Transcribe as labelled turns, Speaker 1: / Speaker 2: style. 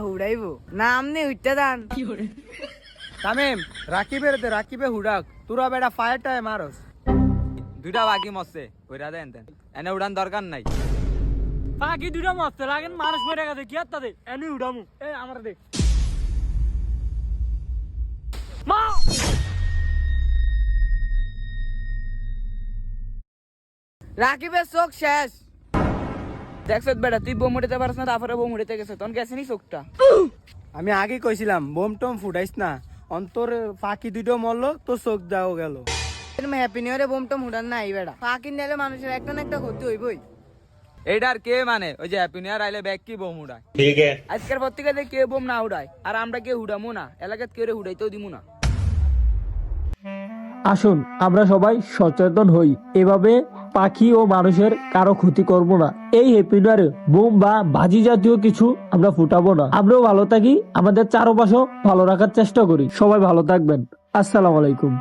Speaker 1: হুড়াইবো না আমনে উঠতে দান
Speaker 2: তামিম রাকিবে হুডাক তোরা বেটা ফায়ার টাইম মারস
Speaker 3: দুইটা বাকি মরছে কইরা দেন দেন এনে উড়ান দরকার নাই।
Speaker 4: বাকি দুটা মরতে লাগেন মানুষ মরে গেছে কি আর তাদের এনে উড়ামু এ আমার দে মা
Speaker 1: রাকিবের চোখ শেষ দেখছ বেটা তুই বোম উঠাতে পারছ না তারপরে বোম উঠাতে গেছে তখন গেছে নি চোখটা
Speaker 2: আমি আগে কইছিলাম বোম টম ফুটাইস না অন্তর ফাঁকি দুটো মরলো তো চোখ যাও গেল
Speaker 1: হ্যাপি নিউ ইয়ারে বোম টম উঠান না এই বেটা ফাঁকি নিলে মানুষের একটা না একটা ক্ষতি হইবই
Speaker 3: এইটার কে মানে ওই যে হ্যাপি নিউ ইয়ার আইলে ব্যাগ কি বোম উড়ায়।
Speaker 1: আজকের পর থেকে কেউ বোম না উড়ায় আর আমরা কেউ উড়ামো না এলাকাত কেউ উড়াইতেও দিমু না।
Speaker 4: আসুন আমরা সবাই সচেতন হই, এভাবে পাখি ও মানুষের কারো ক্ষতি করব না। এই হ্যাপি নিউ ইয়ারে বোম বা বাজি জাতীয় কিছু আমরা ফুটাবো না। আমরাও ভালো থাকি, আমাদের চারপাশেও ভালো রাখার চেষ্টা করি। সবাই ভালো থাকবেন। আসসালামু আলাইকুম।